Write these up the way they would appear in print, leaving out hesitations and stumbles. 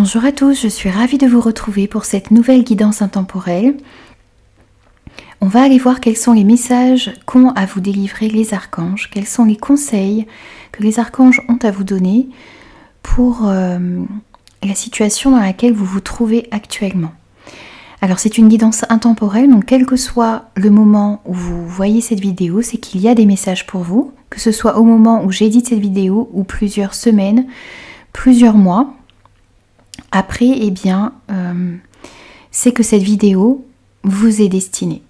Bonjour à tous, je suis ravie de vous retrouver pour cette nouvelle guidance intemporelle. On va aller voir quels sont les messages qu'ont à vous délivrer les archanges, quels sont les conseils que les archanges ont à vous donner pour la situation dans laquelle vous vous trouvez actuellement. Alors c'est une guidance intemporelle, donc quel que soit le moment où vous voyez cette vidéo, c'est qu'il y a des messages pour vous, que ce soit au moment où j'édite cette vidéo ou plusieurs semaines, plusieurs mois. Après, c'est que cette vidéo vous est destinée.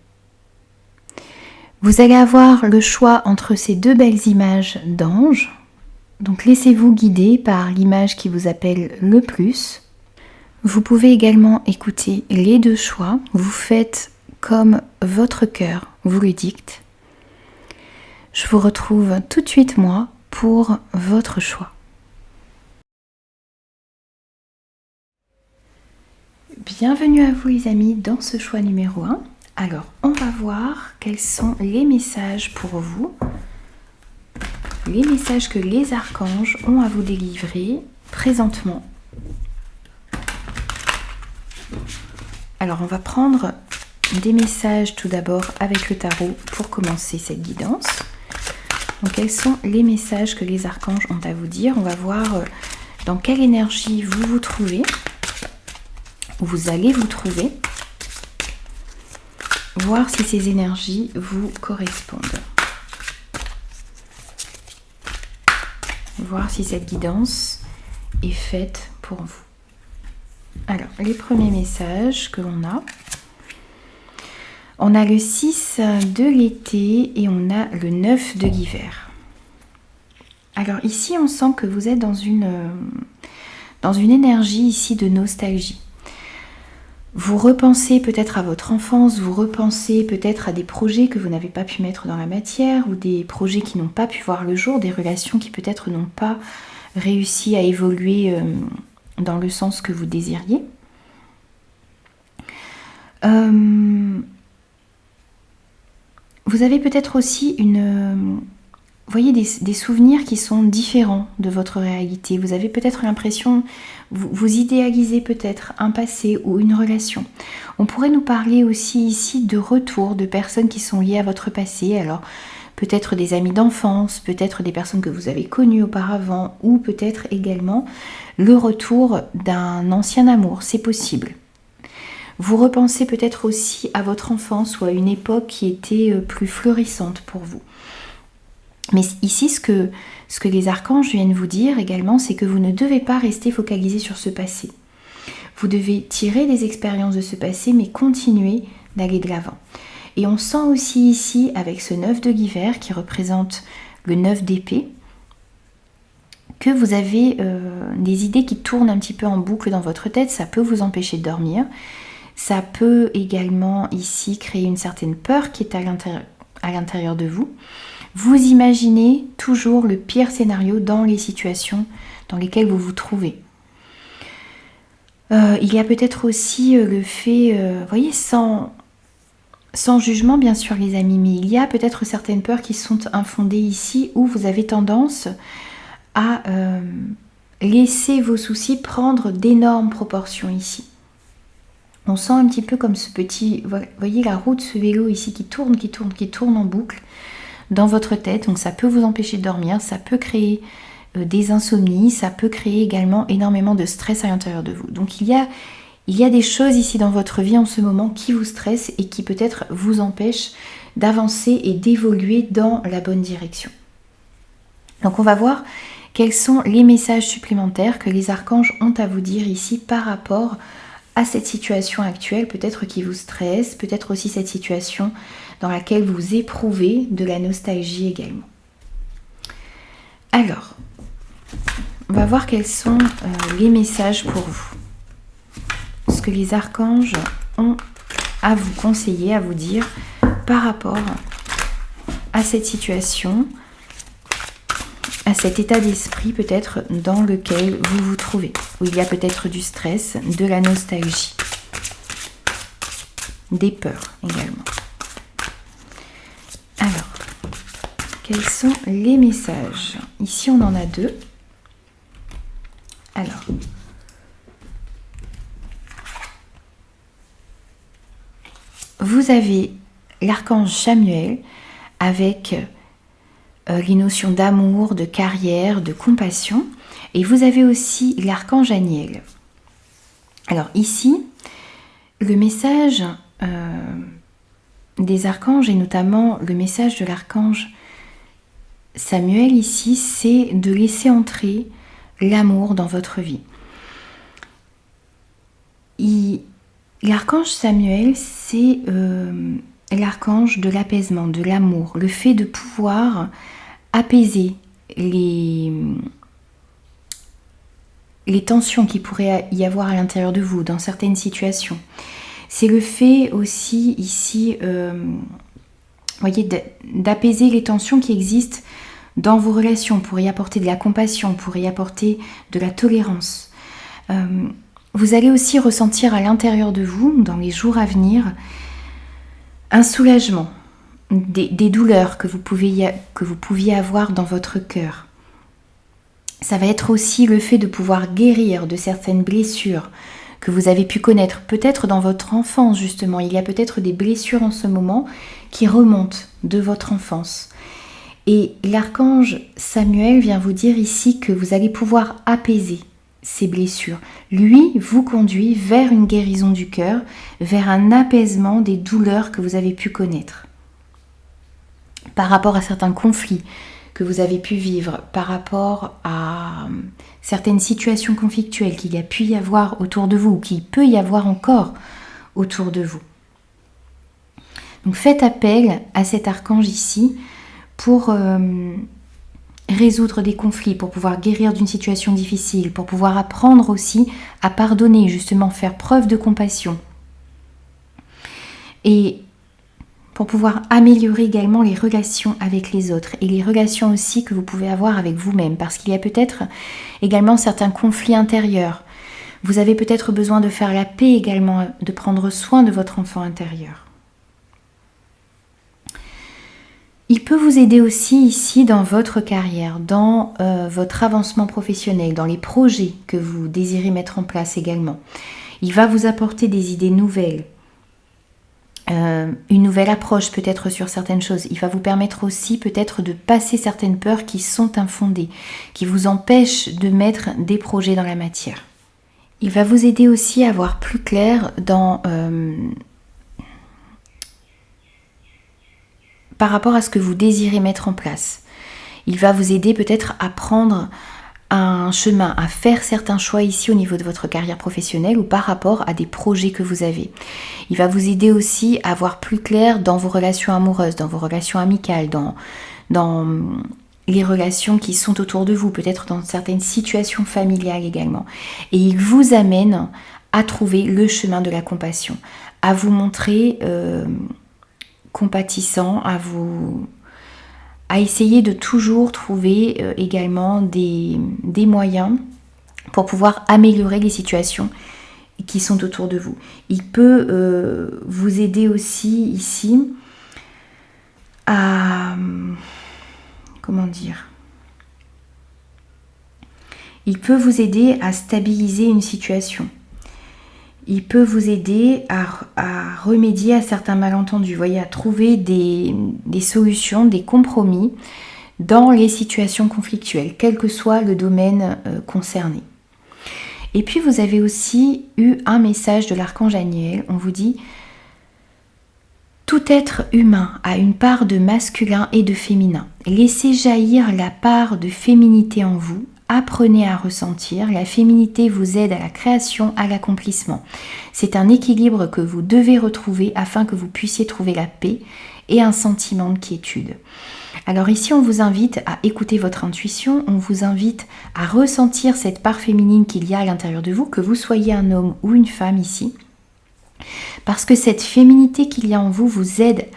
Vous allez avoir le choix entre ces deux belles images d'anges. Donc laissez-vous guider par l'image qui vous appelle le plus. Vous pouvez également écouter les deux choix. Vous faites comme votre cœur vous le dicte. Je vous retrouve tout de suite moi pour votre choix. Bienvenue à vous les amis dans ce choix numéro 1. Alors, on va voir quels sont les messages pour vous, les messages que les archanges ont à vous délivrer présentement. Alors, on va prendre des messages tout d'abord avec le tarot pour commencer cette guidance. Donc, quels sont les messages que les archanges ont à vous dire? On va voir dans quelle énergie vous vous trouvez. Vous allez vous trouver, voir si ces énergies vous correspondent. Voir si cette guidance est faite pour vous. Alors, les premiers messages que l'on a. On a le 6 de l'été et on a le 9 de l'hiver. Alors ici, on sent que vous êtes dans une énergie ici de nostalgie. Vous repensez peut-être à votre enfance, vous repensez peut-être à des projets que vous n'avez pas pu mettre dans la matière ou des projets qui n'ont pas pu voir le jour, des relations qui peut-être n'ont pas réussi à évoluer dans le sens que vous désiriez. Vous avez peut-être aussi des souvenirs qui sont différents de votre réalité. Vous avez peut-être l'impression, vous idéalisez peut-être un passé ou une relation. On pourrait nous parler aussi ici de retour de personnes qui sont liées à votre passé. Alors peut-être des amis d'enfance, peut-être des personnes que vous avez connues auparavant ou peut-être également le retour d'un ancien amour. C'est possible. Vous repensez peut-être aussi à votre enfance ou à une époque qui était plus florissante pour vous. Mais ici, ce que les archanges viennent vous dire également, c'est que vous ne devez pas rester focalisé sur ce passé. Vous devez tirer des expériences de ce passé, mais continuer d'aller de l'avant. Et on sent aussi ici, avec ce 9 de l'hiver qui représente le 9 d'épée, que vous avez des idées qui tournent un petit peu en boucle dans votre tête. Ça peut vous empêcher de dormir. Ça peut également ici créer une certaine peur qui est à l'intérieur de vous. Vous imaginez toujours le pire scénario dans les situations dans lesquelles vous vous trouvez. Il y a peut-être aussi le fait, sans jugement bien sûr les amis, mais il y a peut-être certaines peurs qui sont infondées ici où vous avez tendance à laisser vos soucis prendre d'énormes proportions ici. On sent un petit peu comme ce petit, vous voyez la roue de ce vélo ici qui tourne en boucle dans votre tête, donc ça peut vous empêcher de dormir, ça peut créer des insomnies, ça peut créer également énormément de stress à l'intérieur de vous. Donc il y a des choses ici dans votre vie en ce moment qui vous stressent et qui peut-être vous empêchent d'avancer et d'évoluer dans la bonne direction. Donc on va voir quels sont les messages supplémentaires que les archanges ont à vous dire ici par rapport à cette situation actuelle, peut-être qui vous stresse, peut-être aussi cette situation dans laquelle vous éprouvez de la nostalgie également. Alors, on va voir quels sont les messages pour vous. Ce que les archanges ont à vous conseiller, à vous dire par rapport à cette situation, à cet état d'esprit peut-être dans lequel vous vous trouvez, où il y a peut-être du stress, de la nostalgie, des peurs également. Alors, quels sont les messages? Ici, on en a deux. Alors, vous avez l'archange Chamuel avec les notions d'amour, de carrière, de compassion. Et vous avez aussi l'archange Aniel. Alors ici, le message des archanges, et notamment le message de l'archange Samuel ici, c'est de laisser entrer l'amour dans votre vie. L'archange Samuel, c'est l'archange de l'apaisement, de l'amour, le fait de pouvoir apaiser les tensions qu'il pourrait y avoir à l'intérieur de vous dans certaines situations. C'est le fait aussi ici, voyez, d'apaiser les tensions qui existent dans vos relations, pour y apporter de la compassion, pour y apporter de la tolérance. Vous allez aussi ressentir à l'intérieur de vous, dans les jours à venir, un soulagement des douleurs que vous pouviez avoir dans votre cœur. Ça va être aussi le fait de pouvoir guérir de certaines blessures que vous avez pu connaître, peut-être dans votre enfance justement. Il y a peut-être des blessures en ce moment qui remontent de votre enfance. Et l'archange Samuel vient vous dire ici que vous allez pouvoir apaiser ces blessures. Lui vous conduit vers une guérison du cœur, vers un apaisement des douleurs que vous avez pu connaître. Par rapport à certains conflits que vous avez pu vivre, par rapport à certaines situations conflictuelles qu'il y a pu y avoir autour de vous, ou qu'il peut y avoir encore autour de vous. Donc faites appel à cet archange ici pour résoudre des conflits, pour pouvoir guérir d'une situation difficile, pour pouvoir apprendre aussi à pardonner, justement faire preuve de compassion. Et pour pouvoir améliorer également les relations avec les autres et les relations aussi que vous pouvez avoir avec vous-même, parce qu'il y a peut-être également certains conflits intérieurs. Vous avez peut-être besoin de faire la paix également, de prendre soin de votre enfant intérieur. Il peut vous aider aussi ici dans votre carrière, dans votre avancement professionnel, dans les projets que vous désirez mettre en place également. Il va vous apporter des idées nouvelles, une nouvelle approche peut-être sur certaines choses. Il va vous permettre aussi peut-être de passer certaines peurs qui sont infondées, qui vous empêchent de mettre des projets dans la matière. Il va vous aider aussi à voir plus clair dans... par rapport à ce que vous désirez mettre en place. Il va vous aider peut-être à prendre un chemin, à faire certains choix ici au niveau de votre carrière professionnelle ou par rapport à des projets que vous avez. Il va vous aider aussi à voir plus clair dans vos relations amoureuses, dans vos relations amicales, dans les relations qui sont autour de vous, peut-être dans certaines situations familiales également. Et il vous amène à trouver le chemin de la compassion, à vous montrer... compatissant, à essayer de toujours trouver également des moyens pour pouvoir améliorer les situations qui sont autour de vous. Il peut vous aider aussi ici à... comment dire ? Il peut vous aider à stabiliser une situation. Il peut vous aider à remédier à certains malentendus, voyez, à trouver des solutions, des compromis dans les situations conflictuelles, quel que soit le domaine concerné. Et puis vous avez aussi eu un message de l'archange Aniel, on vous dit « Tout être humain a une part de masculin et de féminin. Laissez jaillir la part de féminité en vous. Apprenez à ressentir, la féminité vous aide à la création, à l'accomplissement. C'est un équilibre que vous devez retrouver afin que vous puissiez trouver la paix et un sentiment de quiétude. » Alors ici, on vous invite à écouter votre intuition, on vous invite à ressentir cette part féminine qu'il y a à l'intérieur de vous, que vous soyez un homme ou une femme ici, parce que cette féminité qu'il y a en vous vous aide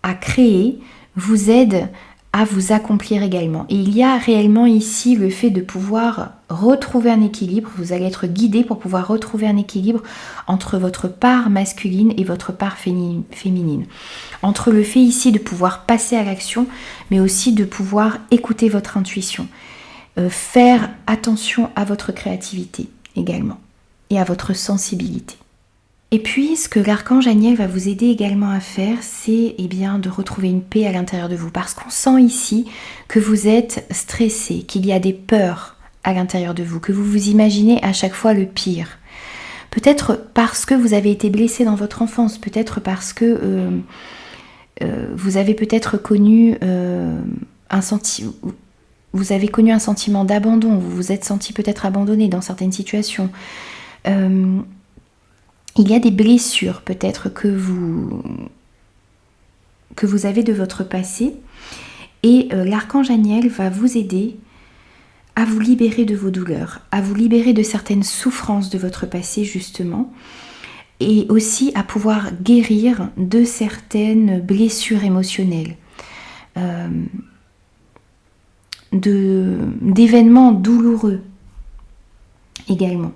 à créer, vous aide à vous accomplir également. Et il y a réellement ici le fait de pouvoir retrouver un équilibre. Vous allez être guidé pour pouvoir retrouver un équilibre entre votre part masculine et votre part féminine. Entre le fait ici de pouvoir passer à l'action, mais aussi de pouvoir écouter votre intuition. Faire attention à votre créativité également et à votre sensibilité. Et puis, ce que l'archange Aniel va vous aider également à faire, c'est bien de retrouver une paix à l'intérieur de vous. Parce qu'on sent ici que vous êtes stressé, qu'il y a des peurs à l'intérieur de vous, que vous vous imaginez à chaque fois le pire. Peut-être parce que vous avez été blessé dans votre enfance, peut-être parce que vous avez peut-être connu vous avez connu un sentiment d'abandon, vous vous êtes senti peut-être abandonné dans certaines situations. Il y a des blessures peut-être que vous avez de votre passé et l'archange Aniel va vous aider à vous libérer de vos douleurs, à vous libérer de certaines souffrances de votre passé justement et aussi à pouvoir guérir de certaines blessures émotionnelles, d'événements douloureux également.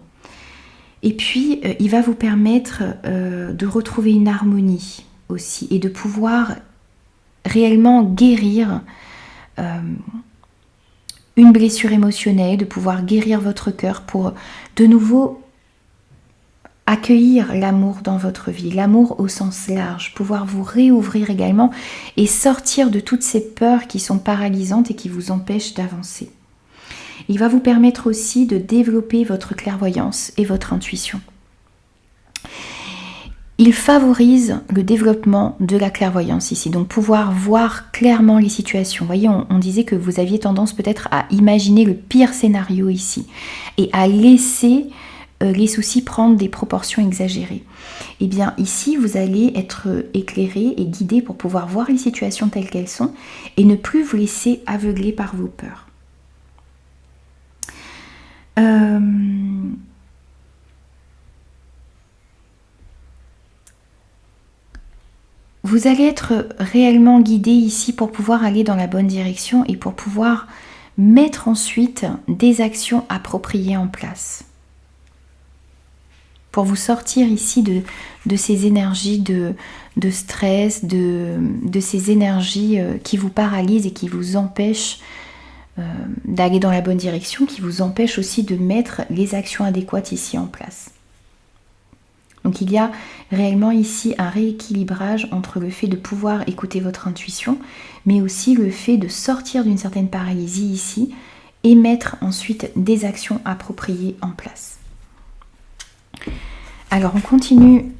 Et puis, il va vous permettre de retrouver une harmonie aussi et de pouvoir réellement guérir une blessure émotionnelle, de pouvoir guérir votre cœur pour de nouveau accueillir l'amour dans votre vie, l'amour au sens large, pouvoir vous réouvrir également et sortir de toutes ces peurs qui sont paralysantes et qui vous empêchent d'avancer. Il va vous permettre aussi de développer votre clairvoyance et votre intuition. Il favorise le développement de la clairvoyance ici, donc pouvoir voir clairement les situations. Vous voyez, on disait que vous aviez tendance peut-être à imaginer le pire scénario ici et à laisser les soucis prendre des proportions exagérées. Et bien ici, vous allez être éclairé et guidé pour pouvoir voir les situations telles qu'elles sont et ne plus vous laisser aveugler par vos peurs. Vous allez être réellement guidé ici pour pouvoir aller dans la bonne direction et pour pouvoir mettre ensuite des actions appropriées en place. Pour vous sortir ici de ces énergies de stress, de ces énergies qui vous paralysent et qui vous empêchent d'aller dans la bonne direction, qui vous empêchent aussi de mettre les actions adéquates ici en place. Donc il y a réellement ici un rééquilibrage entre le fait de pouvoir écouter votre intuition, mais aussi le fait de sortir d'une certaine paralysie ici et mettre ensuite des actions appropriées en place. Alors on continue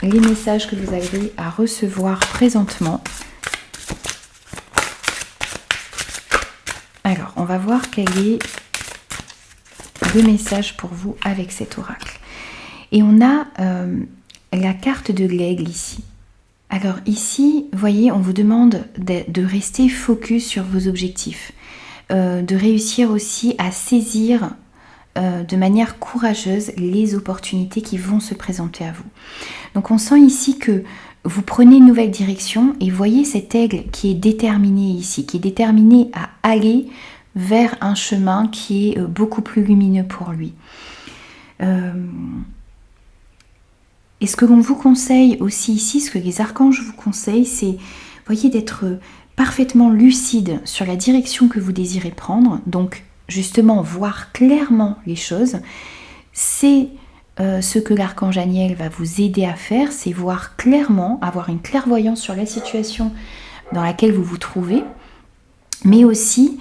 les messages que vous avez à recevoir présentement. Alors on va voir quel est le message pour vous avec cet oracle. Et on a la carte de l'aigle ici. Alors ici, vous voyez, on vous demande de rester focus sur vos objectifs, de réussir aussi à saisir de manière courageuse les opportunités qui vont se présenter à vous. Donc on sent ici que vous prenez une nouvelle direction et voyez cet aigle qui est déterminé ici, qui est déterminé à aller vers un chemin qui est beaucoup plus lumineux pour lui. Et ce que l'on vous conseille aussi ici, ce que les archanges vous conseillent, c'est, voyez, d'être parfaitement lucide sur la direction que vous désirez prendre. Donc, justement, voir clairement les choses. C'est ce que l'archange Aniel va vous aider à faire, c'est voir clairement, avoir une clairvoyance sur la situation dans laquelle vous vous trouvez, mais aussi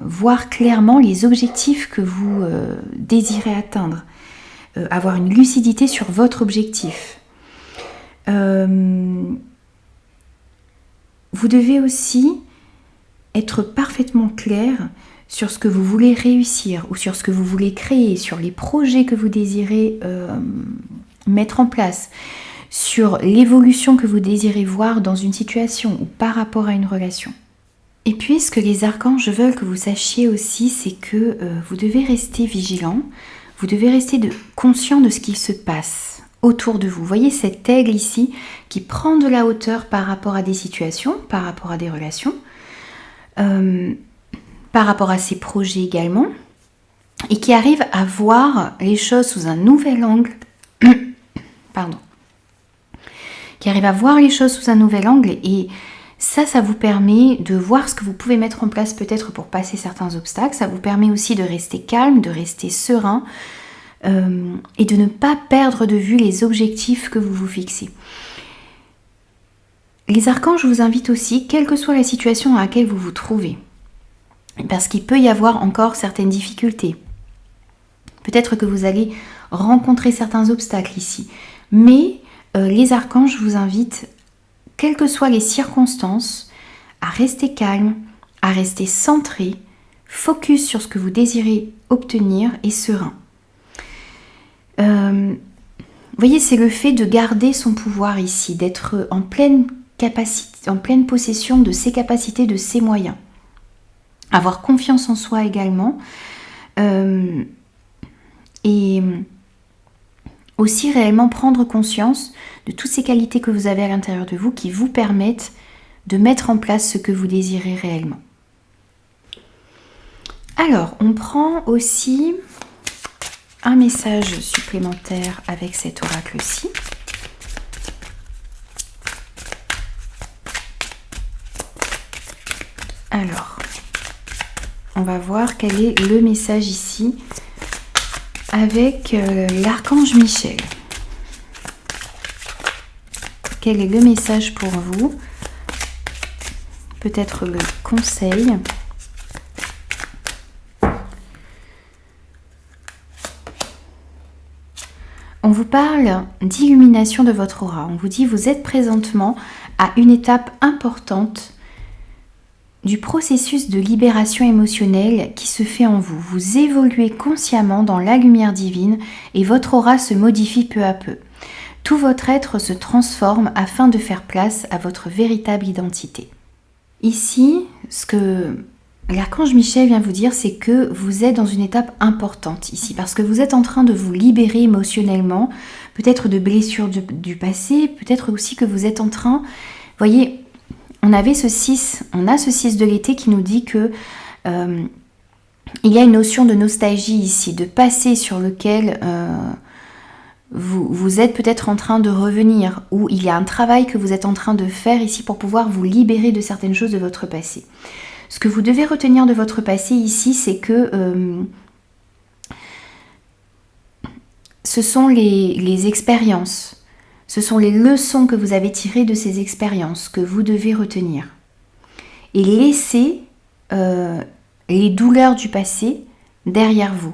voir clairement les objectifs que vous désirez atteindre. Avoir une lucidité sur votre objectif. Vous devez aussi être parfaitement clair sur ce que vous voulez réussir ou sur ce que vous voulez créer, sur les projets que vous désirez mettre en place, sur l'évolution que vous désirez voir dans une situation ou par rapport à une relation. Et puis, ce que les archanges veulent que vous sachiez aussi, c'est que vous devez rester vigilant. Vous devez rester conscient de ce qui se passe autour de vous. Vous voyez cet aigle ici qui prend de la hauteur par rapport à des situations, par rapport à des relations, par rapport à ses projets également, et qui arrive à voir les choses sous un nouvel angle. Pardon. Qui arrive à voir les choses sous un nouvel angle et ça vous permet de voir ce que vous pouvez mettre en place peut-être pour passer certains obstacles. Ça vous permet aussi de rester calme, de rester serein, et de ne pas perdre de vue les objectifs que vous vous fixez. Les archanges vous invitent aussi, quelle que soit la situation dans laquelle vous vous trouvez, parce qu'il peut y avoir encore certaines difficultés. Peut-être que vous allez rencontrer certains obstacles ici, mais les archanges vous invitent, quelles que soient les circonstances, à rester calme, à rester centré, focus sur ce que vous désirez obtenir et serein. Vous voyez, c'est le fait de garder son pouvoir ici, d'être en pleine capacité, en pleine possession de ses capacités, de ses moyens. Avoir confiance en soi également. Et aussi réellement prendre conscience de toutes ces qualités que vous avez à l'intérieur de vous qui vous permettent de mettre en place ce que vous désirez réellement. Alors, on prend aussi un message supplémentaire avec cet oracle-ci. Alors, on va voir quel est le message ici avec l'archange Michel. Quel est le message pour vous? Peut-être le conseil. On vous parle d'illumination de votre aura. On vous dit vous êtes présentement à une étape importante du processus de libération émotionnelle qui se fait en vous. Vous évoluez consciemment dans la lumière divine et votre aura se modifie peu à peu. Tout votre être se transforme afin de faire place à votre véritable identité. Ici, ce que l'archange Michel vient vous dire, c'est que vous êtes dans une étape importante ici, parce que vous êtes en train de vous libérer émotionnellement, peut-être de blessures du passé, peut-être aussi que vous êtes en train, voyez, on a ce 6 de l'été qui nous dit que il y a une notion de nostalgie ici, de passé sur lequel vous êtes peut-être en train de revenir, ou il y a un travail que vous êtes en train de faire ici pour pouvoir vous libérer de certaines choses de votre passé. Ce que vous devez retenir de votre passé ici, c'est que ce sont les expériences, ce sont les leçons que vous avez tirées de ces expériences que vous devez retenir. Et laisser les douleurs du passé derrière vous.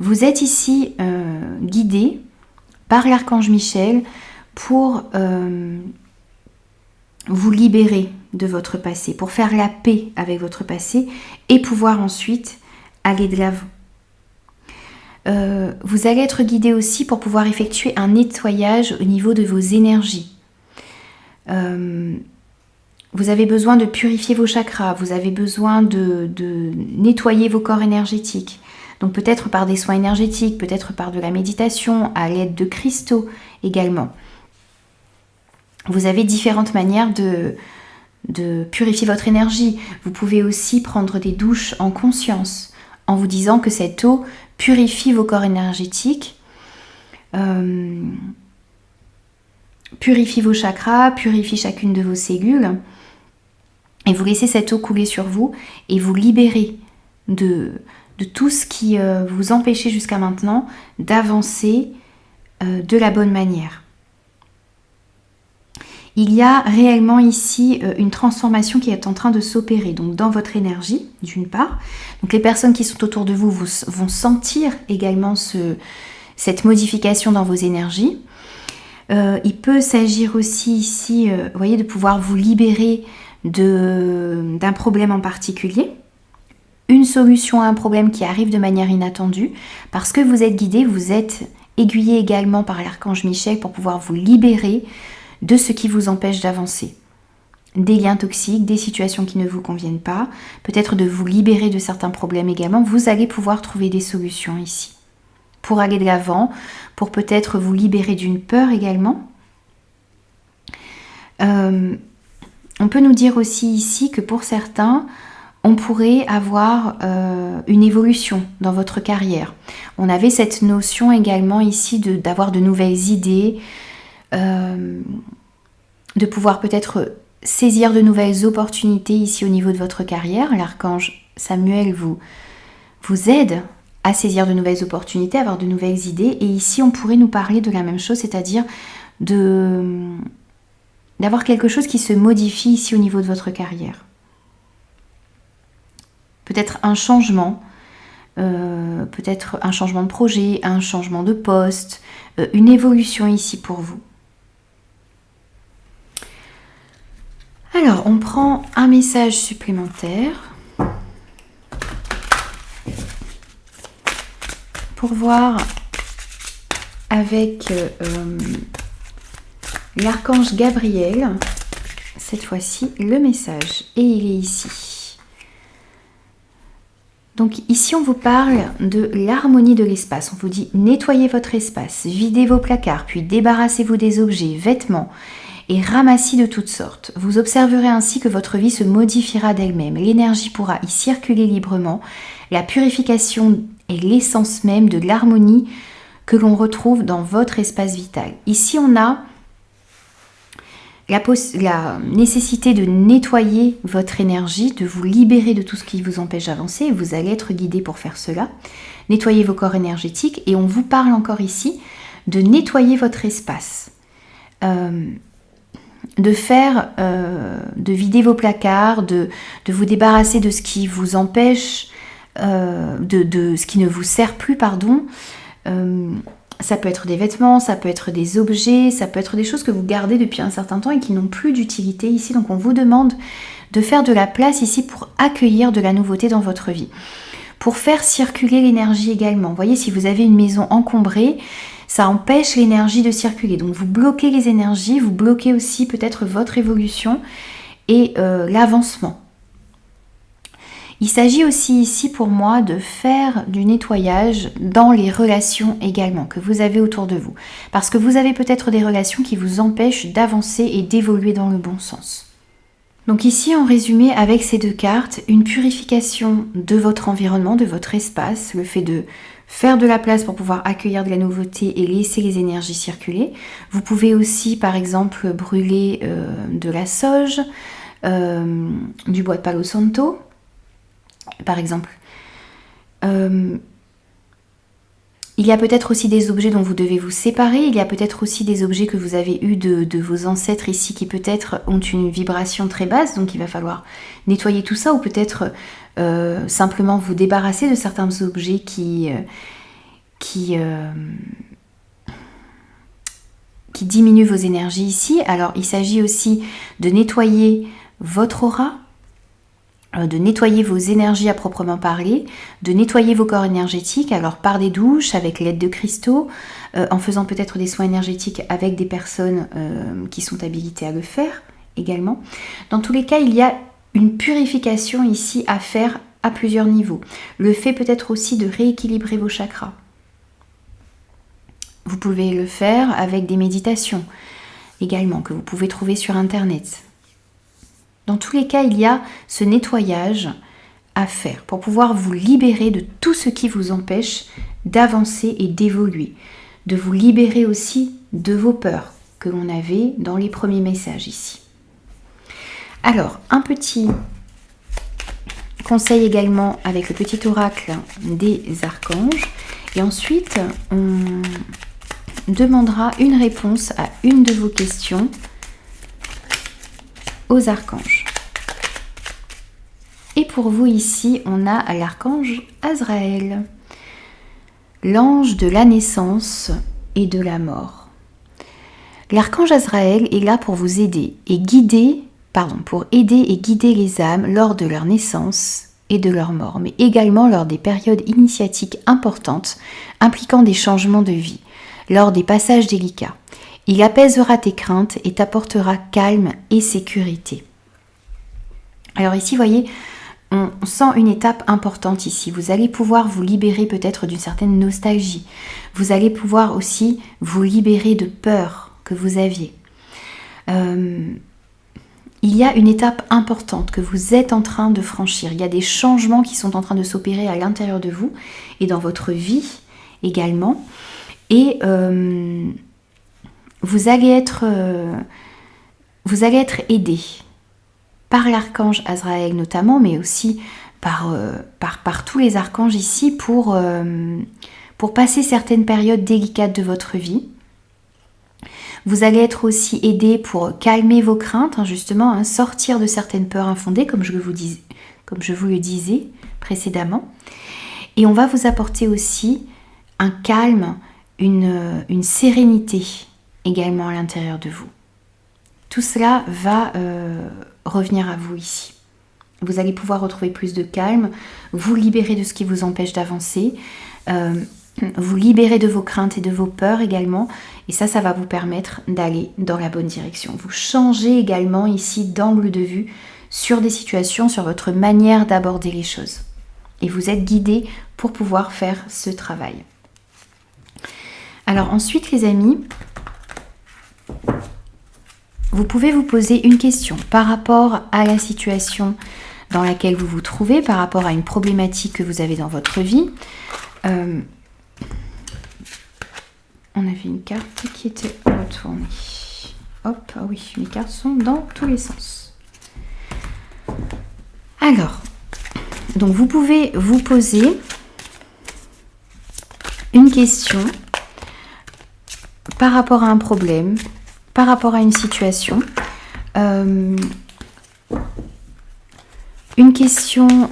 Vous êtes ici guidé par l'archange Michel pour vous libérer de votre passé, pour faire la paix avec votre passé et pouvoir ensuite aller de l'avant. Vous allez être guidé aussi pour pouvoir effectuer un nettoyage au niveau de vos énergies. Vous avez besoin de purifier vos chakras, vous avez besoin de nettoyer vos corps énergétiques. Donc peut-être par des soins énergétiques, peut-être par de la méditation, à l'aide de cristaux également. Vous avez différentes manières de purifier votre énergie. Vous pouvez aussi prendre des douches en conscience, en vous disant que cette eau purifie vos corps énergétiques, purifie vos chakras, purifie chacune de vos cellules, et vous laissez cette eau couler sur vous et vous libérer de tout ce qui vous empêchait jusqu'à maintenant d'avancer de la bonne manière. Il y a réellement ici une transformation qui est en train de s'opérer, donc dans votre énergie, d'une part. Donc les personnes qui sont autour de vous vont sentir également cette modification dans vos énergies. Il peut s'agir aussi ici, vous voyez, de pouvoir vous libérer d'un problème en particulier. Une solution à un problème qui arrive de manière inattendue, parce que vous êtes guidé, vous êtes aiguillé également par l'archange Michel pour pouvoir vous libérer de ce qui vous empêche d'avancer. Des liens toxiques, des situations qui ne vous conviennent pas, peut-être de vous libérer de certains problèmes également. Vous allez pouvoir trouver des solutions ici pour aller de l'avant, pour peut-être vous libérer d'une peur également. On peut nous dire aussi ici que pour certains, on pourrait avoir une évolution dans votre carrière. On avait cette notion également ici d'avoir de nouvelles idées, de pouvoir peut-être saisir de nouvelles opportunités ici au niveau de votre carrière. L'archange Samuel vous aide à saisir de nouvelles opportunités, à avoir de nouvelles idées. Et ici, on pourrait nous parler de la même chose, c'est-à-dire d'avoir quelque chose qui se modifie ici au niveau de votre carrière. Peut-être un changement, peut-être un changement de projet, un changement de poste, une évolution ici pour vous. Alors, on prend un message supplémentaire pour voir avec l'archange Gabriel, cette fois-ci, le message. Et il est ici. Donc ici, on vous parle de l'harmonie de l'espace. On vous dit nettoyez votre espace, videz vos placards, puis débarrassez-vous des objets, vêtements et ramassis de toutes sortes. Vous observerez ainsi que votre vie se modifiera d'elle-même. L'énergie pourra y circuler librement. La purification est l'essence même de l'harmonie que l'on retrouve dans votre espace vital. Ici, on a la nécessité de nettoyer votre énergie, de vous libérer de tout ce qui vous empêche d'avancer. Vous allez être guidé pour faire cela. Nettoyer vos corps énergétiques. Et on vous parle encore ici de nettoyer votre espace. De vider vos placards, de vous débarrasser de ce qui vous empêche, de ce qui ne vous sert plus, pardon. Ça peut être des vêtements, ça peut être des objets, ça peut être des choses que vous gardez depuis un certain temps et qui n'ont plus d'utilité ici. Donc on vous demande de faire de la place ici pour accueillir de la nouveauté dans votre vie. Pour faire circuler l'énergie également. Vous voyez, si vous avez une maison encombrée, ça empêche l'énergie de circuler. Donc vous bloquez les énergies, vous bloquez aussi peut-être votre évolution et l'avancement. Il s'agit aussi ici pour moi de faire du nettoyage dans les relations également que vous avez autour de vous. Parce que vous avez peut-être des relations qui vous empêchent d'avancer et d'évoluer dans le bon sens. Donc ici, en résumé, avec ces deux cartes, une purification de votre environnement, de votre espace, le fait de faire de la place pour pouvoir accueillir de la nouveauté et laisser les énergies circuler. Vous pouvez aussi, par exemple, brûler de la sauge, du bois de Palo Santo, par exemple. Il y a peut-être aussi des objets dont vous devez vous séparer. Il y a peut-être aussi des objets que vous avez eus de vos ancêtres ici qui peut-être ont une vibration très basse. Donc il va falloir nettoyer tout ça ou peut-être simplement vous débarrasser de certains objets qui diminuent vos énergies ici. Alors il s'agit aussi de nettoyer votre aura, de nettoyer vos énergies à proprement parler, de nettoyer vos corps énergétiques, alors par des douches, avec l'aide de cristaux, en faisant peut-être des soins énergétiques avec des personnes qui sont habilitées à le faire également. Dans tous les cas, il y a une purification ici à faire à plusieurs niveaux. Le fait peut-être aussi de rééquilibrer vos chakras. Vous pouvez le faire avec des méditations également que vous pouvez trouver sur internet. Dans tous les cas, il y a ce nettoyage à faire pour pouvoir vous libérer de tout ce qui vous empêche d'avancer et d'évoluer. De vous libérer aussi de vos peurs que l'on avait dans les premiers messages ici. Alors, un petit conseil également avec le petit oracle des archanges. Et ensuite, on demandera une réponse à une de vos questions aux archanges. Et pour vous ici, on a l'archange Azraël, l'ange de la naissance et de la mort. L'archange Azraël est là pour vous aider et guider, pour aider et guider les âmes lors de leur naissance et de leur mort, mais également lors des périodes initiatiques importantes impliquant des changements de vie, lors des passages délicats. Il apaisera tes craintes et t'apportera calme et sécurité. Alors ici, vous voyez, on sent une étape importante ici. Vous allez pouvoir vous libérer peut-être d'une certaine nostalgie. Vous allez pouvoir aussi vous libérer de peur que vous aviez. Il y a une étape importante que vous êtes en train de franchir. Il y a des changements qui sont en train de s'opérer à l'intérieur de vous et dans votre vie également. Et vous allez être aidé par l'archange Azraël notamment, mais aussi par tous les archanges ici pour passer certaines périodes délicates de votre vie. Vous allez être aussi aidé pour calmer vos craintes, justement, sortir de certaines peurs infondées, comme je vous le disais précédemment. Et on va vous apporter aussi un calme, une sérénité également à l'intérieur de vous. Tout cela va revenir à vous ici. Vous allez pouvoir retrouver plus de calme, vous libérer de ce qui vous empêche d'avancer, vous libérer de vos craintes et de vos peurs également. Et ça va vous permettre d'aller dans la bonne direction. Vous changez également ici d'angle de vue sur des situations, sur votre manière d'aborder les choses. Et vous êtes guidé pour pouvoir faire ce travail. Alors ensuite les amis, vous pouvez vous poser une question par rapport à la situation dans laquelle vous vous trouvez, par rapport à une problématique que vous avez dans votre vie. On avait une carte qui était retournée. Hop, ah oui, mes cartes sont dans tous les sens. Alors, donc vous pouvez vous poser une question par rapport à un problème, par rapport à une situation. Une question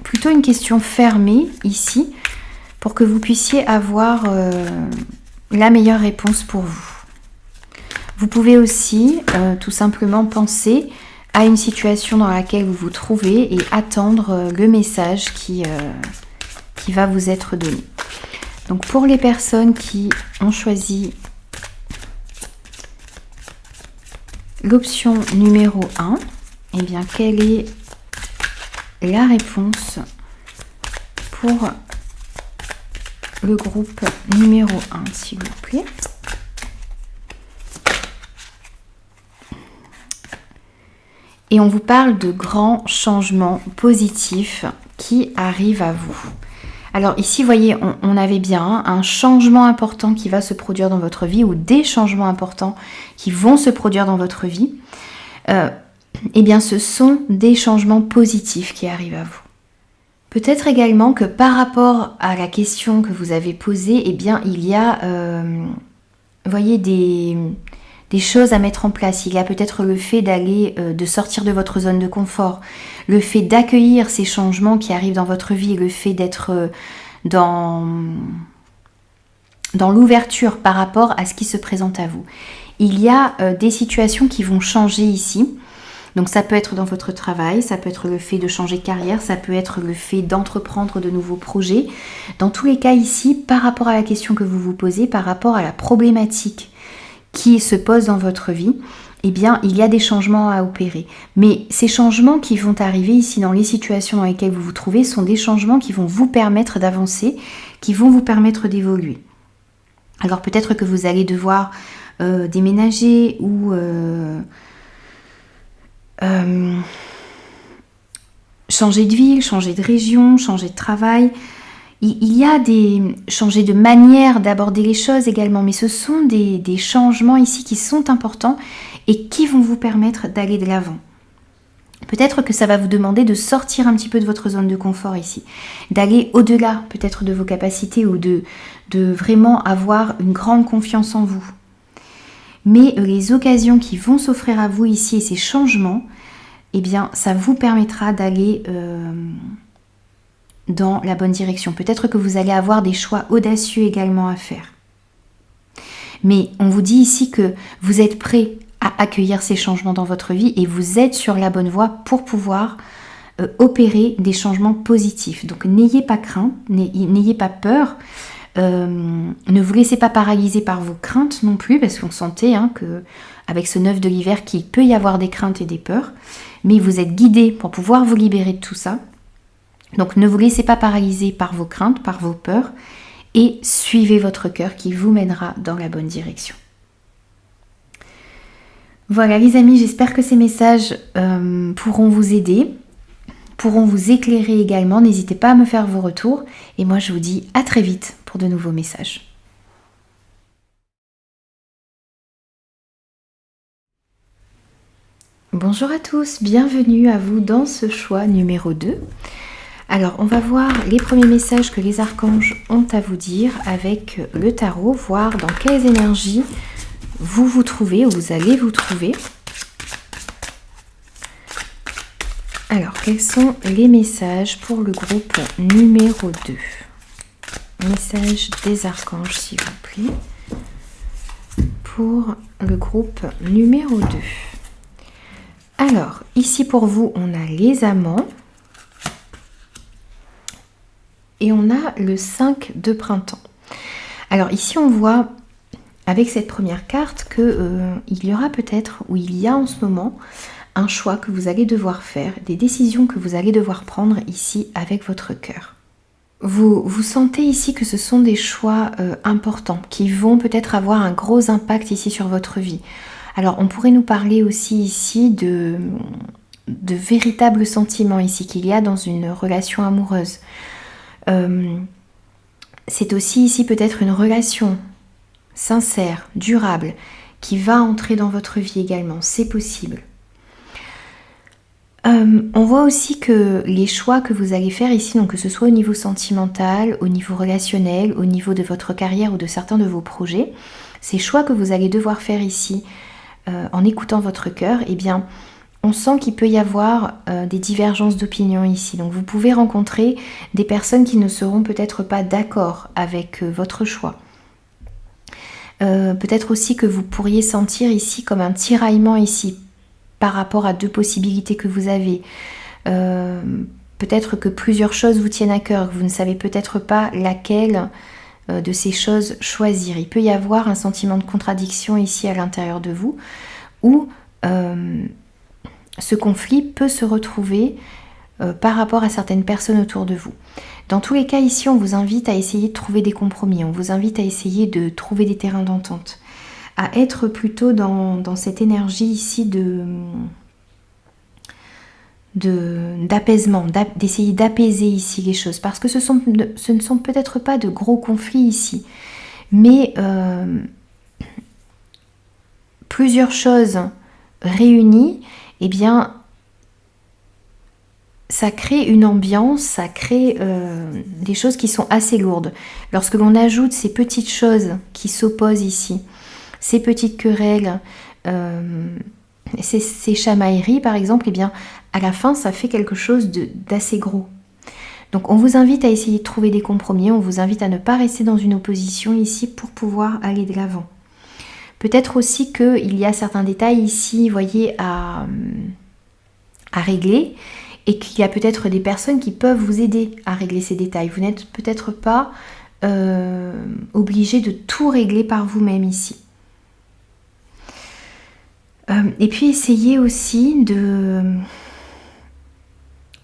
plutôt une question fermée ici, pour que vous puissiez avoir la meilleure réponse pour vous. Vous pouvez aussi tout simplement penser à une situation dans laquelle vous vous trouvez et attendre le message qui va vous être donné. Donc pour les personnes qui ont choisi l'option numéro 1, eh bien quelle est la réponse pour le groupe numéro 1, s'il vous plaît? Et on vous parle de grands changements positifs qui arrivent à vous. Alors ici, vous voyez, on avait bien un changement important qui va se produire dans votre vie, ou des changements importants qui vont se produire dans votre vie. Eh bien, ce sont des changements positifs qui arrivent à vous. Peut-être également que par rapport à la question que vous avez posée, eh bien, il y a, vous voyez, des choses à mettre en place. Il y a peut-être le fait de sortir de votre zone de confort, le fait d'accueillir ces changements qui arrivent dans votre vie, le fait d'être dans l'ouverture par rapport à ce qui se présente à vous. Il y a des situations qui vont changer ici. Donc ça peut être dans votre travail, ça peut être le fait de changer de carrière, ça peut être le fait d'entreprendre de nouveaux projets. Dans tous les cas ici, par rapport à la question que vous vous posez, par rapport à la problématique qui se pose dans votre vie, eh bien, il y a des changements à opérer. Mais ces changements qui vont arriver ici dans les situations dans lesquelles vous vous trouvez sont des changements qui vont vous permettre d'avancer, qui vont vous permettre d'évoluer. Alors peut-être que vous allez devoir déménager ou changer de ville, changer de région, changer de travail. Il y a changer de manière d'aborder les choses également, mais ce sont des changements ici qui sont importants et qui vont vous permettre d'aller de l'avant. Peut-être que ça va vous demander de sortir un petit peu de votre zone de confort ici, d'aller au-delà peut-être de vos capacités ou de vraiment avoir une grande confiance en vous. Mais les occasions qui vont s'offrir à vous ici et ces changements, eh bien ça vous permettra d'aller dans la bonne direction. Peut-être que vous allez avoir des choix audacieux également à faire. Mais on vous dit ici que vous êtes prêt à accueillir ces changements dans votre vie et vous êtes sur la bonne voie pour pouvoir opérer des changements positifs. Donc n'ayez pas crainte, n'ayez pas peur, ne vous laissez pas paralyser par vos craintes non plus, parce qu'on sentait que avec ce 9 de l'hiver qu'il peut y avoir des craintes et des peurs, mais vous êtes guidé pour pouvoir vous libérer de tout ça. Donc ne vous laissez pas paralyser par vos craintes, par vos peurs, et suivez votre cœur qui vous mènera dans la bonne direction. Voilà les amis, j'espère que ces messages pourront vous aider, pourront vous éclairer également. N'hésitez pas à me faire vos retours, et moi je vous dis à très vite pour de nouveaux messages. Bonjour à tous, bienvenue à vous dans ce choix numéro 2. Alors, on va voir les premiers messages que les archanges ont à vous dire avec le tarot, voir dans quelles énergies vous vous trouvez ou vous allez vous trouver. Alors, quels sont les messages pour le groupe numéro 2? Message des archanges, s'il vous plaît, pour le groupe numéro 2. Alors, ici pour vous, on a les amants et on a le 5 de printemps. Alors ici, on voit avec cette première carte que il y aura peut-être, ou il y a en ce moment, un choix que vous allez devoir faire, des décisions que vous allez devoir prendre ici avec votre cœur. Vous sentez ici que ce sont des choix importants qui vont peut-être avoir un gros impact ici sur votre vie. Alors, on pourrait nous parler aussi ici de véritables sentiments ici qu'il y a dans une relation amoureuse. C'est aussi ici peut-être une relation sincère, durable, qui va entrer dans votre vie également. C'est possible. On voit aussi que les choix que vous allez faire ici, donc que ce soit au niveau sentimental, au niveau relationnel, au niveau de votre carrière ou de certains de vos projets, ces choix que vous allez devoir faire ici, en écoutant votre cœur, eh bien, on sent qu'il peut y avoir des divergences d'opinion ici. Donc vous pouvez rencontrer des personnes qui ne seront peut-être pas d'accord avec votre choix. Peut-être aussi que vous pourriez sentir ici comme un tiraillement ici par rapport à deux possibilités que vous avez. Peut-être que plusieurs choses vous tiennent à cœur, que vous ne savez peut-être pas laquelle de ces choses choisir. Il peut y avoir un sentiment de contradiction ici à l'intérieur de vous, où ce conflit peut se retrouver par rapport à certaines personnes autour de vous. Dans tous les cas, ici, on vous invite à essayer de trouver des compromis, on vous invite à essayer de trouver des terrains d'entente, à être plutôt dans cette énergie ici d'apaisement, d'essayer d'apaiser ici les choses, parce que ce ne sont peut-être pas de gros conflits ici, mais plusieurs choses réunies, eh bien, ça crée une ambiance, ça crée des choses qui sont assez lourdes. Lorsque l'on ajoute ces petites choses qui s'opposent ici, ces petites querelles, ces chamailleries par exemple, eh bien, à la fin, ça fait quelque chose d'assez gros. Donc on vous invite à essayer de trouver des compromis, on vous invite à ne pas rester dans une opposition ici pour pouvoir aller de l'avant. Peut-être aussi qu'il y a certains détails ici, vous voyez, à régler, et qu'il y a peut-être des personnes qui peuvent vous aider à régler ces détails. Vous n'êtes peut-être pas obligé de tout régler par vous-même ici. Et puis essayez aussi de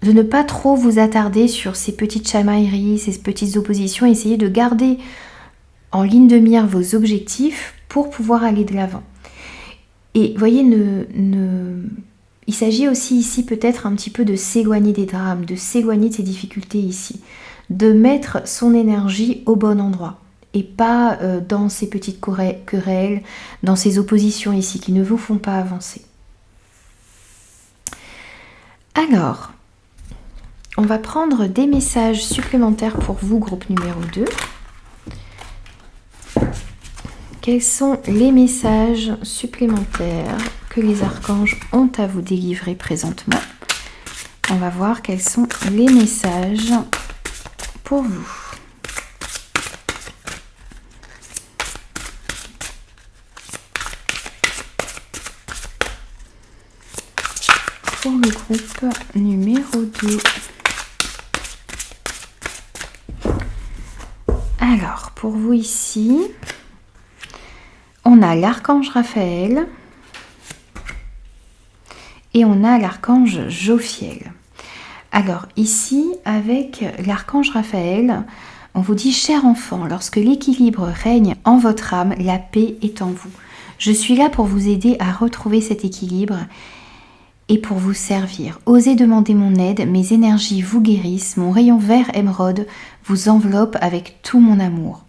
ne pas trop vous attarder sur ces petites chamailleries, ces petites oppositions. Essayez de garder en ligne de mire vos objectifs pour pouvoir aller de l'avant. Et voyez, il s'agit aussi ici peut-être un petit peu de s'éloigner des drames, de s'éloigner de ces difficultés ici, de mettre son énergie au bon endroit et pas dans ces petites querelles, dans ces oppositions ici qui ne vous font pas avancer. Alors, on va prendre des messages supplémentaires pour vous, groupe numéro 2. Quels sont les messages supplémentaires que les archanges ont à vous délivrer présentement? On va voir quels sont les messages pour vous. Pour le groupe numéro 2. Alors, pour vous ici, on a l'archange Raphaël et on a l'archange Jophiel. Alors ici, avec l'archange Raphaël, on vous dit « Cher enfant, lorsque l'équilibre règne en votre âme, la paix est en vous. Je suis là pour vous aider à retrouver cet équilibre et pour vous servir. Osez demander mon aide, mes énergies vous guérissent, mon rayon vert émeraude vous enveloppe avec tout mon amour. »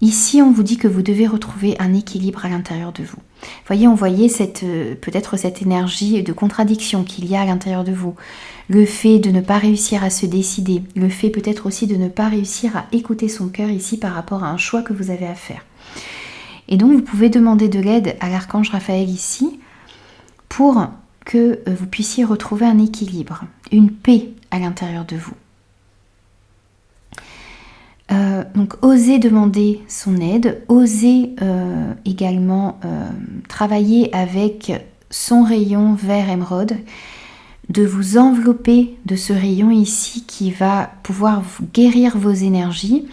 Ici, on vous dit que vous devez retrouver un équilibre à l'intérieur de vous. Voyez, on voyait peut-être cette énergie de contradiction qu'il y a à l'intérieur de vous. Le fait de ne pas réussir à se décider. Le fait peut-être aussi de ne pas réussir à écouter son cœur ici par rapport à un choix que vous avez à faire. Et donc, vous pouvez demander de l'aide à l'archange Raphaël ici pour que vous puissiez retrouver un équilibre, une paix à l'intérieur de vous. Donc osez demander son aide, osez également travailler avec son rayon vert émeraude, de vous envelopper de ce rayon ici qui va pouvoir vous guérir vos énergies,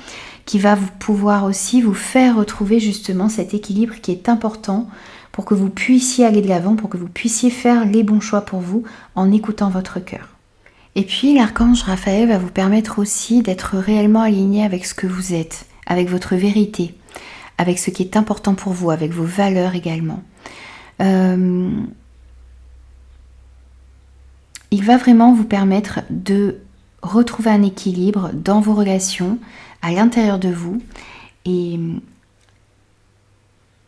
qui va pouvoir aussi vous faire retrouver justement cet équilibre qui est important pour que vous puissiez aller de l'avant, pour que vous puissiez faire les bons choix pour vous en écoutant votre cœur. Et puis l'archange Raphaël va vous permettre aussi d'être réellement aligné avec ce que vous êtes, avec votre vérité, avec ce qui est important pour vous, avec vos valeurs également. Il va vraiment vous permettre de retrouver un équilibre dans vos relations, à l'intérieur de vous, et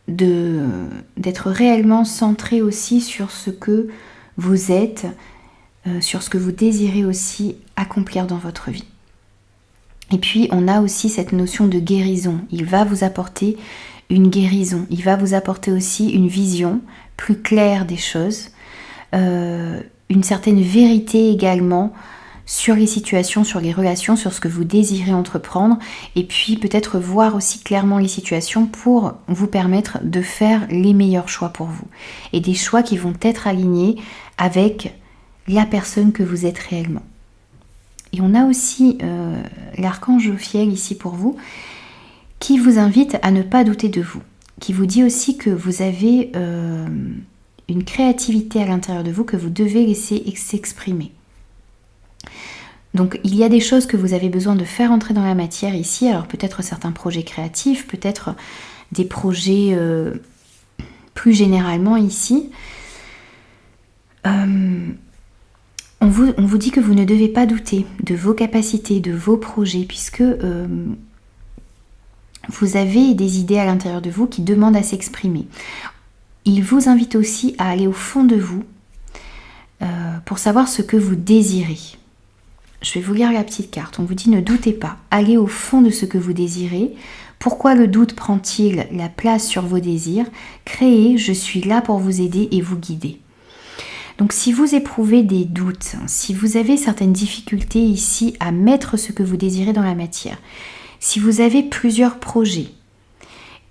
d'être réellement centré aussi sur ce que vous êtes, sur ce que vous désirez aussi accomplir dans votre vie. Et puis on a aussi cette notion de guérison. Il va vous apporter une guérison, il va vous apporter aussi une vision plus claire des choses, une certaine vérité également sur les situations, sur les relations, sur ce que vous désirez entreprendre, et puis peut-être voir aussi clairement les situations pour vous permettre de faire les meilleurs choix pour vous. Et des choix qui vont être alignés avec la personne que vous êtes réellement. Et on a aussi l'archange Jophiel ici pour vous, qui vous invite à ne pas douter de vous, qui vous dit aussi que vous avez une créativité à l'intérieur de vous que vous devez laisser s'exprimer. Donc il y a des choses que vous avez besoin de faire entrer dans la matière ici, alors peut-être certains projets créatifs, peut-être des projets plus généralement ici. On vous dit que vous ne devez pas douter de vos capacités, de vos projets, puisque vous avez des idées à l'intérieur de vous qui demandent à s'exprimer. Il vous invite aussi à aller au fond de vous pour savoir ce que vous désirez. Je vais vous lire la petite carte. On vous dit ne doutez pas, allez au fond de ce que vous désirez. Pourquoi le doute prend-il la place sur vos désirs? Créez, je suis là pour vous aider et vous guider. Donc si vous éprouvez des doutes, si vous avez certaines difficultés ici à mettre ce que vous désirez dans la matière, si vous avez plusieurs projets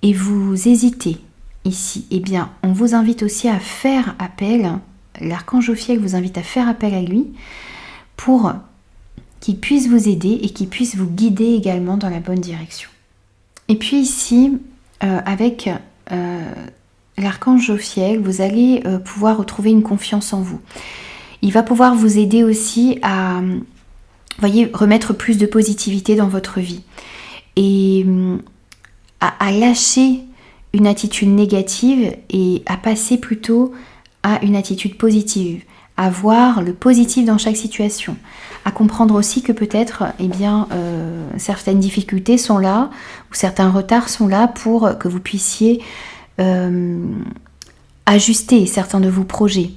et vous hésitez ici, eh bien on vous invite aussi à faire appel, l'archange Jophiel vous invite à faire appel à lui pour qu'il puisse vous aider et qu'il puisse vous guider également dans la bonne direction. Et puis ici, avec l'archange Jophiel, vous allez pouvoir retrouver une confiance en vous. Il va pouvoir vous aider aussi à, remettre plus de positivité dans votre vie et à lâcher une attitude négative et à passer plutôt à une attitude positive, à voir le positif dans chaque situation, à comprendre aussi que peut-être certaines difficultés sont là ou certains retards sont là pour que vous puissiez ajuster certains de vos projets,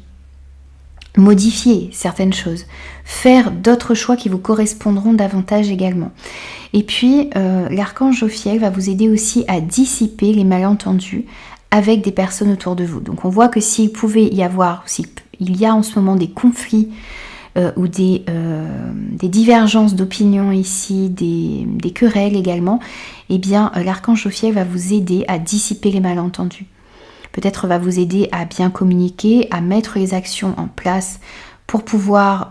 modifier certaines choses, faire d'autres choix qui vous correspondront davantage également. Et puis l'archange Jophiel va vous aider aussi à dissiper les malentendus avec des personnes autour de vous. Donc on voit que s'il pouvait y avoir, s'il y a en ce moment des conflits ou des divergences d'opinion ici, des querelles également, eh bien l'archange Jophiel va vous aider à dissiper les malentendus. Peut-être va vous aider à bien communiquer, à mettre les actions en place pour pouvoir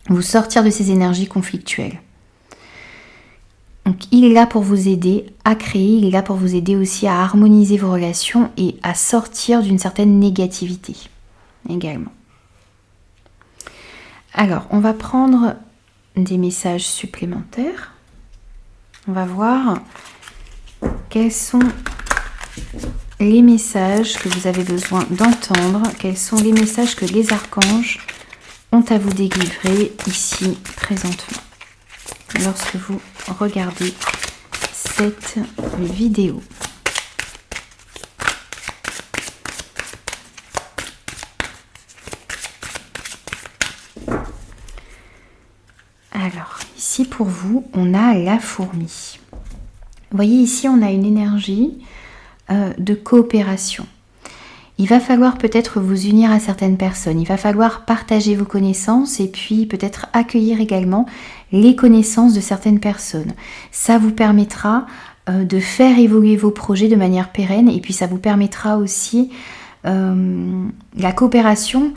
vous sortir de ces énergies conflictuelles. Donc il est là pour vous aider à créer, il est là pour vous aider aussi à harmoniser vos relations et à sortir d'une certaine négativité également. Alors, on va prendre des messages supplémentaires. On va voir quels sont les messages que vous avez besoin d'entendre, quels sont les messages que les archanges ont à vous délivrer ici présentement lorsque vous regardez cette vidéo. Alors, ici pour vous, on a la fourmi. Vous voyez ici, on a une énergie de coopération. Il va falloir peut-être vous unir à certaines personnes. Il va falloir partager vos connaissances et puis peut-être accueillir également les connaissances de certaines personnes. Ça vous permettra de faire évoluer vos projets de manière pérenne et puis ça vous permettra aussi, la coopération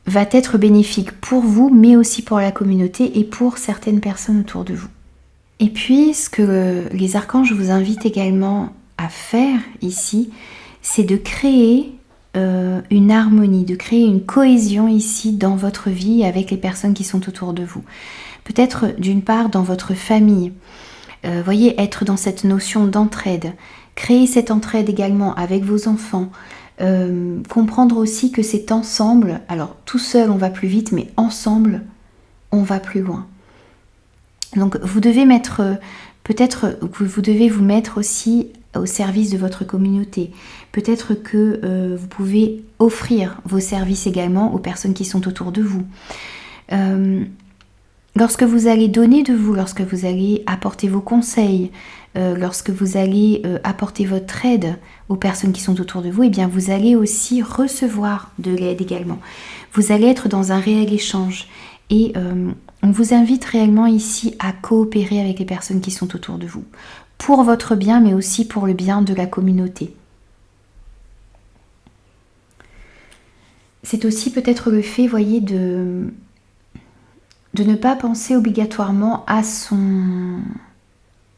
va être bénéfique pour vous mais aussi pour la communauté et pour certaines personnes autour de vous. Et puis ce que les archanges vous invitent également à faire ici, c'est de créer une harmonie, de créer une cohésion ici dans votre vie avec les personnes qui sont autour de vous. Peut-être d'une part dans votre famille, voyez, être dans cette notion d'entraide, créer cette entraide également avec vos enfants, comprendre aussi que c'est ensemble, alors tout seul on va plus vite, mais ensemble on va plus loin. Donc vous devez mettre, peut-être que vous devez vous mettre aussi au service de votre communauté. Peut-être que vous pouvez offrir vos services également aux personnes qui sont autour de vous. Lorsque vous allez donner de vous, lorsque vous allez apporter vos conseils, lorsque vous allez apporter votre aide aux personnes qui sont autour de vous, eh bien vous allez aussi recevoir de l'aide également. Vous allez être dans un réel échange et on vous invite réellement ici à coopérer avec les personnes qui sont autour de vous, pour votre bien mais aussi pour le bien de la communauté. C'est aussi peut-être le fait, voyez, de ne pas penser obligatoirement à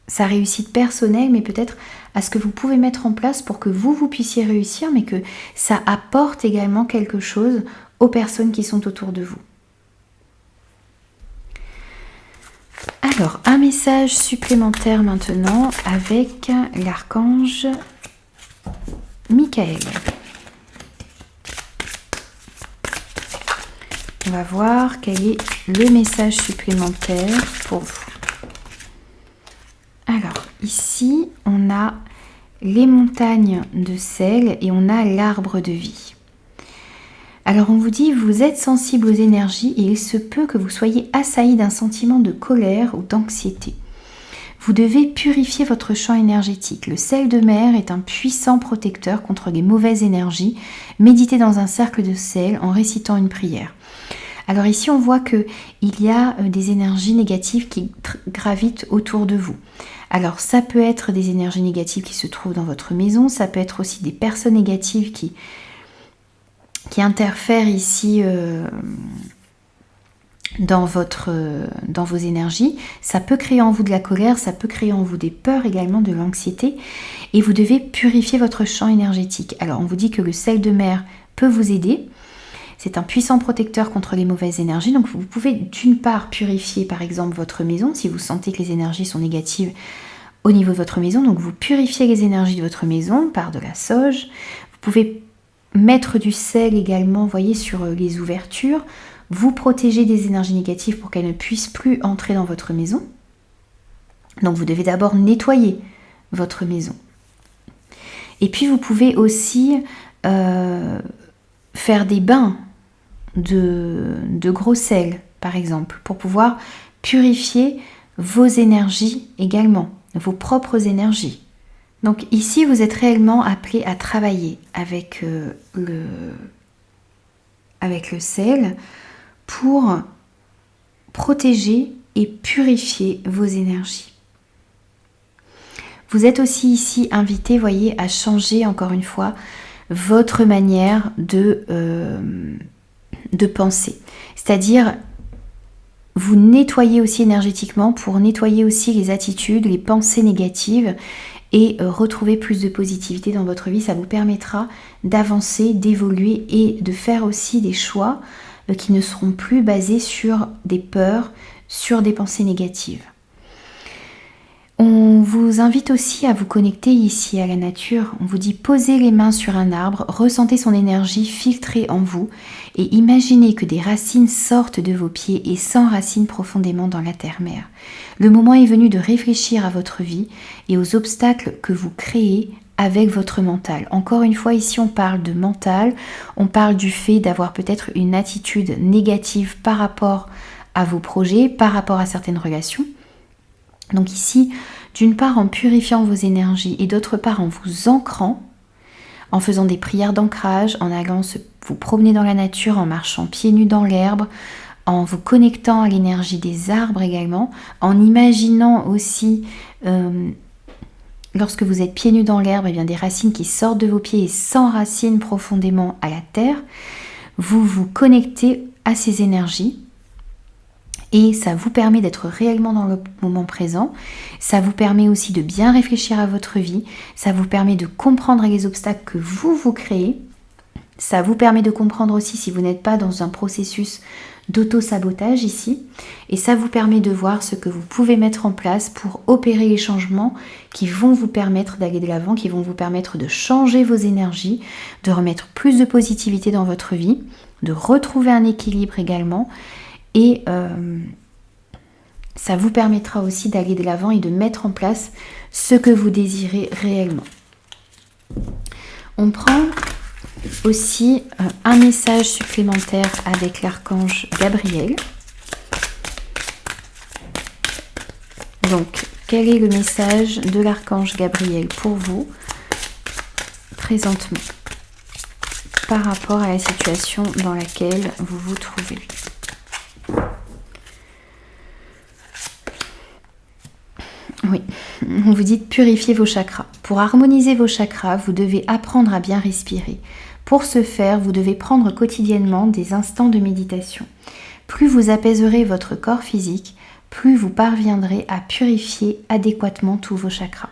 sa réussite personnelle, mais peut-être à ce que vous pouvez mettre en place pour que vous puissiez réussir, mais que ça apporte également quelque chose aux personnes qui sont autour de vous. Alors, un message supplémentaire maintenant avec l'archange Michael. On va voir quel est le message supplémentaire pour vous. Alors, ici, on a les montagnes de sel et on a l'arbre de vie. Alors, on vous dit, vous êtes sensible aux énergies et il se peut que vous soyez assailli d'un sentiment de colère ou d'anxiété. Vous devez purifier votre champ énergétique. Le sel de mer est un puissant protecteur contre les mauvaises énergies. Méditez dans un cercle de sel en récitant une prière. Alors ici, on voit qu'il y a des énergies négatives qui gravitent autour de vous. Alors ça peut être des énergies négatives qui se trouvent dans votre maison, ça peut être aussi des personnes négatives qui interfèrent ici dans vos énergies. Ça peut créer en vous de la colère, ça peut créer en vous des peurs également, de l'anxiété. Et vous devez purifier votre champ énergétique. Alors on vous dit que le sel de mer peut vous aider. C'est un puissant protecteur contre les mauvaises énergies. Donc vous pouvez d'une part purifier par exemple votre maison si vous sentez que les énergies sont négatives au niveau de votre maison. Donc vous purifiez les énergies de votre maison par de la sauge. Vous pouvez mettre du sel également, vous voyez, sur les ouvertures. Vous protégez des énergies négatives pour qu'elles ne puissent plus entrer dans votre maison. Donc vous devez d'abord nettoyer votre maison. Et puis vous pouvez aussi faire des bains de gros sel, par exemple, pour pouvoir purifier vos énergies également, vos propres énergies. Donc ici, vous êtes réellement appelé à travailler avec le sel pour protéger et purifier vos énergies. Vous êtes aussi ici invité, voyez, à changer encore une fois votre manière de penser. C'est-à-dire, vous nettoyez aussi énergétiquement pour nettoyer aussi les attitudes, les pensées négatives et retrouver plus de positivité dans votre vie. Ça vous permettra d'avancer, d'évoluer et de faire aussi des choix qui ne seront plus basés sur des peurs, sur des pensées négatives. On vous invite aussi à vous connecter ici à la nature. On vous dit posez les mains sur un arbre, ressentez son énergie filtrée en vous et imaginez que des racines sortent de vos pieds et s'enracinent profondément dans la terre-mère. Le moment est venu de réfléchir à votre vie et aux obstacles que vous créez avec votre mental. Encore une fois, ici on parle de mental, on parle du fait d'avoir peut-être une attitude négative par rapport à vos projets, par rapport à certaines relations. Donc ici, d'une part en purifiant vos énergies et d'autre part en vous ancrant, en faisant des prières d'ancrage, en allant vous promener dans la nature, en marchant pieds nus dans l'herbe, en vous connectant à l'énergie des arbres également, en imaginant aussi, lorsque vous êtes pieds nus dans l'herbe, eh bien des racines qui sortent de vos pieds et s'enracinent profondément à la terre, vous vous connectez à ces énergies. Et ça vous permet d'être réellement dans le moment présent. Ça vous permet aussi de bien réfléchir à votre vie. Ça vous permet de comprendre les obstacles que vous créez. Ça vous permet de comprendre aussi si vous n'êtes pas dans un processus d'auto-sabotage ici. Et ça vous permet de voir ce que vous pouvez mettre en place pour opérer les changements qui vont vous permettre d'aller de l'avant, qui vont vous permettre de changer vos énergies, de remettre plus de positivité dans votre vie, de retrouver un équilibre également. Et ça vous permettra aussi d'aller de l'avant et de mettre en place ce que vous désirez réellement. On prend aussi un message supplémentaire avec l'archange Gabriel. Donc, quel est le message de l'archange Gabriel pour vous présentement par rapport à la situation dans laquelle vous vous trouvez ? Oui, on vous dit de purifier vos chakras. Pour harmoniser vos chakras, vous devez apprendre à bien respirer. Pour ce faire, vous devez prendre quotidiennement des instants de méditation. Plus vous apaiserez votre corps physique, plus vous parviendrez à purifier adéquatement tous vos chakras.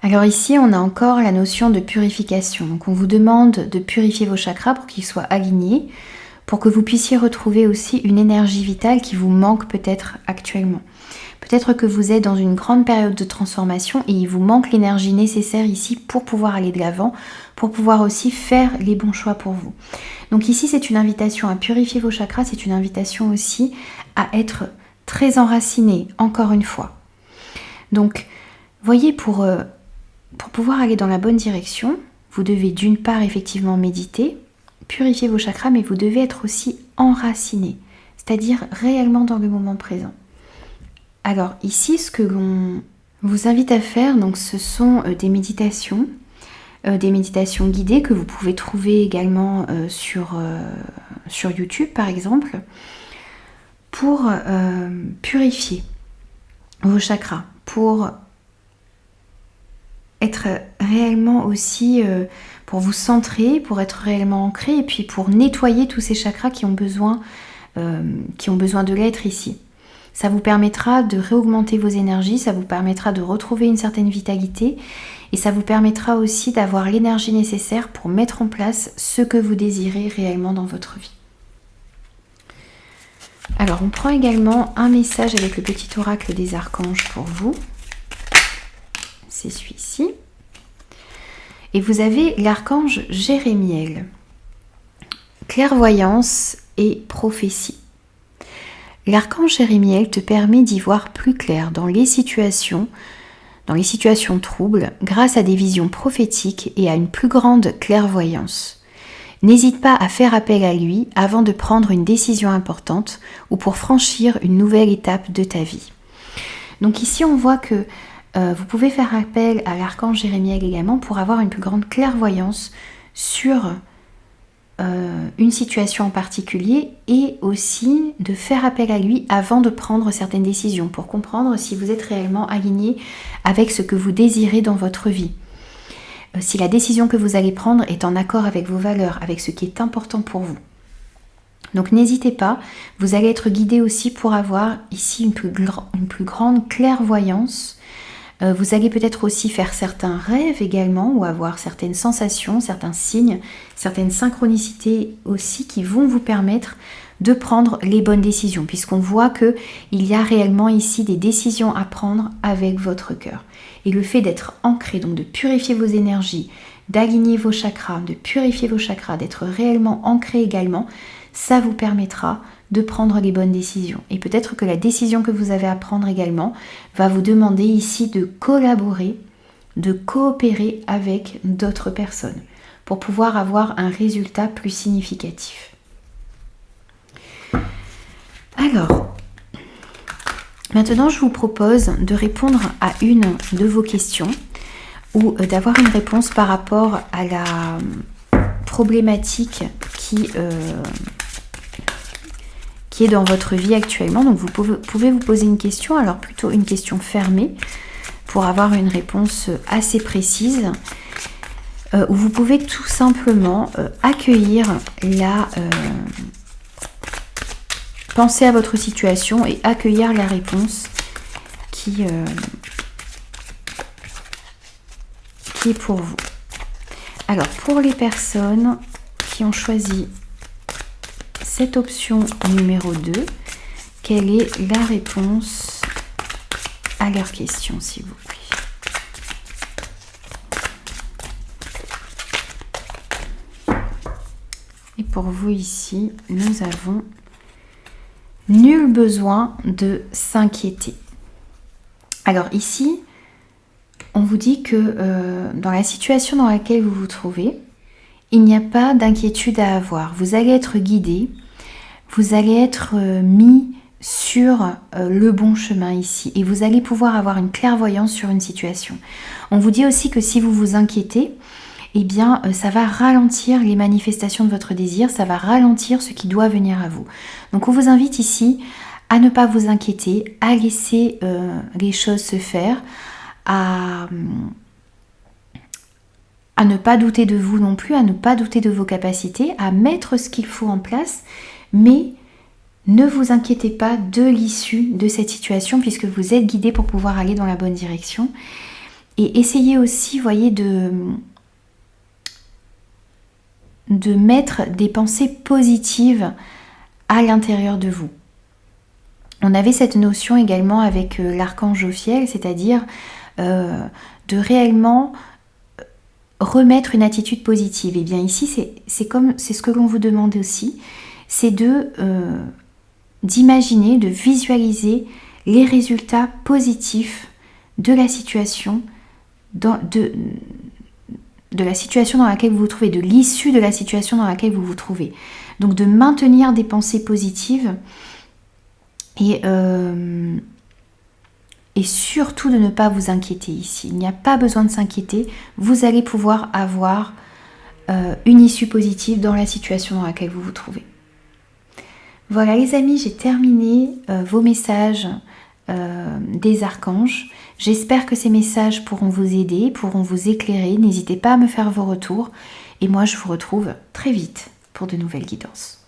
Alors ici, on a encore la notion de purification. Donc on vous demande de purifier vos chakras pour qu'ils soient alignés, pour que vous puissiez retrouver aussi une énergie vitale qui vous manque peut-être actuellement. Peut-être que vous êtes dans une grande période de transformation et il vous manque l'énergie nécessaire ici pour pouvoir aller de l'avant, pour pouvoir aussi faire les bons choix pour vous. Donc ici, c'est une invitation à purifier vos chakras, c'est une invitation aussi à être très enraciné, encore une fois. Donc, voyez, pour pouvoir aller dans la bonne direction, vous devez d'une part effectivement méditer, purifier vos chakras, mais vous devez être aussi enraciné, c'est-à-dire réellement dans le moment présent. Alors ici, ce que l'on vous invite à faire, donc, ce sont des méditations guidées que vous pouvez trouver également sur YouTube par exemple, pour purifier vos chakras, pour être réellement aussi, pour vous centrer, pour être réellement ancré et puis pour nettoyer tous ces chakras qui ont besoin de l'être ici. Ça vous permettra de réaugmenter vos énergies, ça vous permettra de retrouver une certaine vitalité et ça vous permettra aussi d'avoir l'énergie nécessaire pour mettre en place ce que vous désirez réellement dans votre vie. Alors on prend également un message avec le petit oracle des archanges pour vous. C'est celui-ci. Et vous avez l'archange Jérémiel. Clairvoyance et prophétie. L'archange Jérémiel te permet d'y voir plus clair dans les situations troubles grâce à des visions prophétiques et à une plus grande clairvoyance. N'hésite pas à faire appel à lui avant de prendre une décision importante ou pour franchir une nouvelle étape de ta vie. Donc ici on voit que vous pouvez faire appel à l'archange Jérémiel également pour avoir une plus grande clairvoyance sur une situation en particulier et aussi de faire appel à lui avant de prendre certaines décisions pour comprendre si vous êtes réellement aligné avec ce que vous désirez dans votre vie. Si la décision que vous allez prendre est en accord avec vos valeurs, avec ce qui est important pour vous. Donc n'hésitez pas, vous allez être guidé aussi pour avoir ici une plus grande clairvoyance. Vous allez peut-être aussi faire certains rêves également ou avoir certaines sensations, certains signes, certaines synchronicités aussi qui vont vous permettre de prendre les bonnes décisions, puisqu'on voit qu'il y a réellement ici des décisions à prendre avec votre cœur. Et le fait d'être ancré, donc de purifier vos énergies, d'aligner vos chakras, de purifier vos chakras, d'être réellement ancré également, ça vous permettra de prendre les bonnes décisions. Et peut-être que la décision que vous avez à prendre également va vous demander ici de collaborer, de coopérer avec d'autres personnes pour pouvoir avoir un résultat plus significatif. Alors, maintenant je vous propose de répondre à une de vos questions ou d'avoir une réponse par rapport à la problématique qui est dans votre vie actuellement. Donc vous pouvez vous poser une question, alors plutôt une question fermée pour avoir une réponse assez précise, où vous pouvez tout simplement accueillir penser à votre situation et accueillir la réponse qui est pour vous. Alors pour les personnes qui ont choisi cette option numéro 2, quelle est la réponse à leur question, s'il vous plaît? Et pour vous ici, nous avons nul besoin de s'inquiéter. Alors ici, on vous dit que dans la situation dans laquelle vous vous trouvez, il n'y a pas d'inquiétude à avoir. Vous allez être guidé, vous allez être mis sur le bon chemin ici et vous allez pouvoir avoir une clairvoyance sur une situation. On vous dit aussi que si vous vous inquiétez, eh bien ça va ralentir les manifestations de votre désir, ça va ralentir ce qui doit venir à vous. Donc on vous invite ici à ne pas vous inquiéter, à laisser les choses se faire, à ne pas douter de vous non plus, à ne pas douter de vos capacités, à mettre ce qu'il faut en place, mais ne vous inquiétez pas de l'issue de cette situation puisque vous êtes guidé pour pouvoir aller dans la bonne direction. Et essayez aussi, voyez, de mettre des pensées positives à l'intérieur de vous. On avait cette notion également avec l'archange Jophiel, c'est-à-dire de réellement remettre une attitude positive. Et bien ici, c'est ce que l'on vous demande aussi, c'est d'imaginer, de visualiser les résultats positifs de la situation, de la situation dans laquelle vous vous trouvez, de l'issue de la situation dans laquelle vous vous trouvez. Donc de maintenir des pensées positives et surtout de ne pas vous inquiéter ici. Il n'y a pas besoin de s'inquiéter, vous allez pouvoir avoir une issue positive dans la situation dans laquelle vous vous trouvez. Voilà les amis, j'ai terminé vos messages des archanges. J'espère que ces messages pourront vous aider, pourront vous éclairer. N'hésitez pas à me faire vos retours et moi je vous retrouve très vite pour de nouvelles guidances.